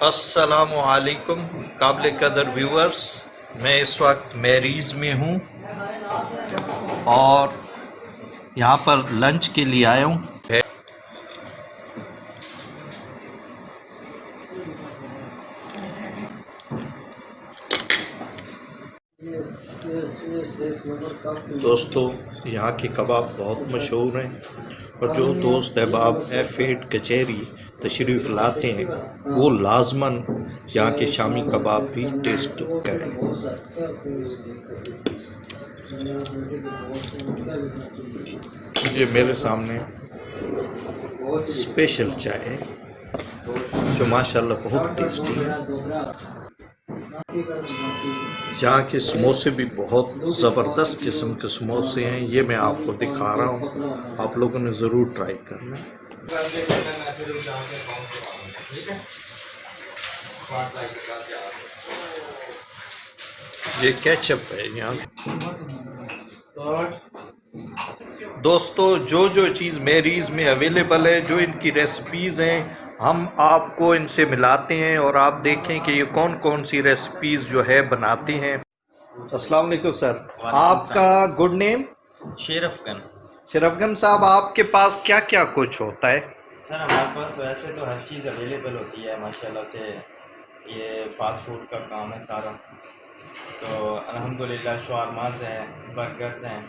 السلام علیکم قابل قدر ویورز، میں اس وقت میریز میں ہوں اور یہاں پر لنچ کے لیے آیا ہوں۔ دوستو، یہاں کے کباب بہت مشہور ہیں اور جو دوست احباب F8 کچہری تشریف لاتے ہیں وہ لازماً یہاں کے شامی کباب بھی ٹیسٹ کریں۔ یہ میرے سامنے اسپیشل چائے ہے جو ماشاءاللہ بہت ٹیسٹی ہے۔ یہاں کے سموسے بھی بہت زبردست قسم کے سموسے ہیں، یہ میں آپ کو دکھا رہا ہوں، آپ لوگوں نے ضرور ٹرائی کرنا۔ یہ کیچپ ہے یہاں۔ دوستو، جو چیز میریز میں اویلیبل ہے، جو ان کی ریسپیز ہیں، ہم آپ کو ان سے ملاتے ہیں اور آپ دیکھیں کہ یہ کون سی ریسپیز جو ہے بناتے ہیں۔ السلام علیکم سر، آپ کا گڈ نیم؟ شرفگن صاحب، آپ کے پاس کیا کیا کچھ ہوتا ہے؟ سر ہمارے پاس ویسے تو ہر چیز اویلیبل ہوتی ہے ماشاءاللہ سے، یہ فاسٹ فوڈ کا کام ہے سارا، تو الحمدللہ شاورماز ہیں، برگرز ہیں،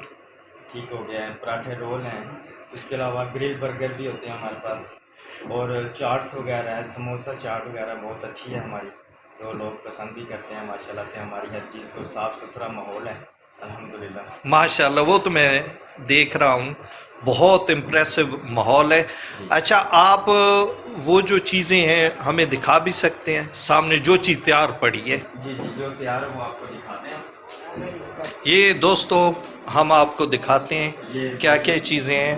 ٹھیک ہو گیا ہے، پراٹھے رول ہیں، اس کے علاوہ گرل برگر بھی ہوتے ہیں ہمارے پاس، اور چاٹس وغیرہ ہے، سموسہ چاٹ وغیرہ بہت اچھی ہے ہماری، تو لوگ پسند بھی کرتے ہیں ماشاءاللہ سے، ہماری ہر چیز کو صاف ستھرا ماحول ہے الحمدللہ ماشاءاللہ۔ وہ تو میں دیکھ رہا ہوں، بہت امپریسو ماحول ہے۔ اچھا، آپ وہ جو چیزیں ہیں ہمیں دکھا بھی سکتے ہیں؟ سامنے جو چیز تیار پڑی ہے جی جو تیار ہے وہ آپ کو دکھاتے ہیں۔ یہ دوستو ہم آپ کو دکھاتے ہیں کیا کیا چیزیں ہیں۔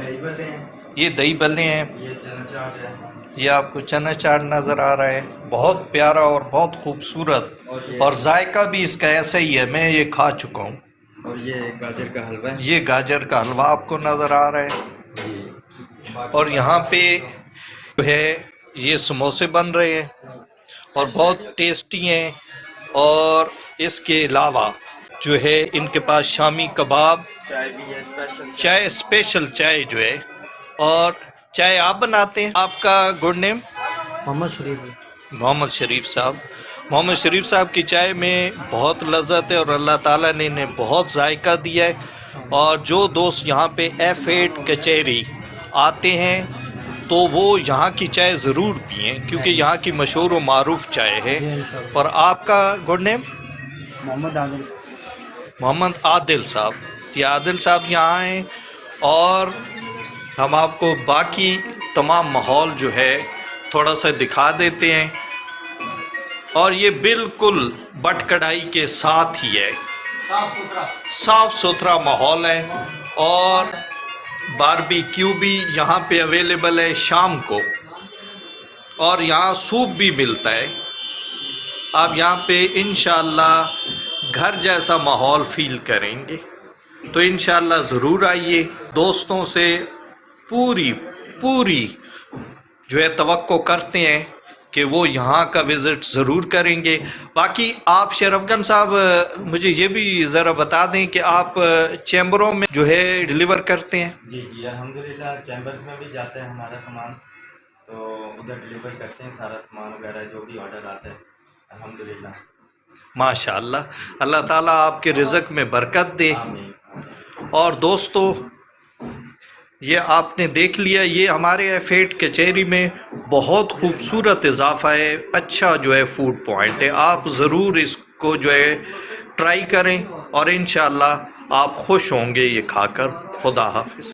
یہ دہی بلے ہیں، یہ چنا چاٹ ہے، یہ آپ کو چنا چاٹ نظر آ رہا ہے، بہت پیارا اور بہت خوبصورت، اور ذائقہ بھی اس کا ایسا ہی ہے، میں یہ کھا چکا ہوں۔ اور یہ گاجر کا حلوہ ہے، یہ گاجر کا حلوہ آپ کو نظر آ رہا ہے، اور یہاں پہ جو ہے یہ سموسے بن رہے ہیں اور بہت ٹیسٹی ہیں، اور اس کے علاوہ جو ہے ان کے پاس شامی کباب، چائے بھی ہے اسپیشل چائے اسپیشل چائے جو ہے، اور چائے آپ بناتے ہیں؟ آپ کا گڈ نیم؟ محمد شریف صاحب۔ محمد شریف صاحب کی چائے میں بہت لذت ہے اور اللہ تعالیٰ نے انہیں بہت ذائقہ دیا ہے، اور جو دوست یہاں پہ F8 کچہری آتے ہیں تو وہ یہاں کی چائے ضرور پئیں، کیونکہ یہاں کی مشہور و معروف چائے ہے۔ اور آپ کا گڈ نیم؟ محمد عادل صاحب۔ یہ عادل صاحب یہاں آئیں اور ہم آپ کو باقی تمام ماحول جو ہے تھوڑا سا دکھا دیتے ہیں، اور یہ بالکل بٹ کڑھائی کے ساتھ ہی ہے، صاف ستھرا ماحول ہے، اور باربی کیو بھی یہاں پہ اویلیبل ہے شام کو، اور یہاں سوپ بھی ملتا ہے۔ آپ یہاں پہ انشاءاللہ گھر جیسا ماحول فیل کریں گے، تو انشاءاللہ ضرور آئیے۔ دوستوں سے پوری جو ہے توقع کرتے ہیں کہ وہ یہاں کا وزٹ ضرور کریں گے۔ باقی آپ شرفگن صاحب مجھے یہ بھی ذرا بتا دیں کہ آپ چیمبروں میں جو ہے ڈیلیور کرتے ہیں؟ جی الحمدللہ چیمبرز میں بھی جاتا ہے ہمارا سامان، تو ادھر ڈیلیور کرتے ہیں سارا سامان وغیرہ جو بھی آرڈر آتا ہے الحمدللہ۔ ماشاءاللہ، اللہ تعالیٰ آپ کے رزق میں برکت دے۔ آمین۔ اور دوستو، یہ آپ نے دیکھ لیا، یہ ہمارے F8 کچہری میں بہت خوبصورت اضافہ ہے، اچھا جو ہے فوڈ پوائنٹ ہے، آپ ضرور اس کو جو ہے ٹرائی کریں، اور انشاءاللہ آپ خوش ہوں گے یہ کھا کر۔ خدا حافظ۔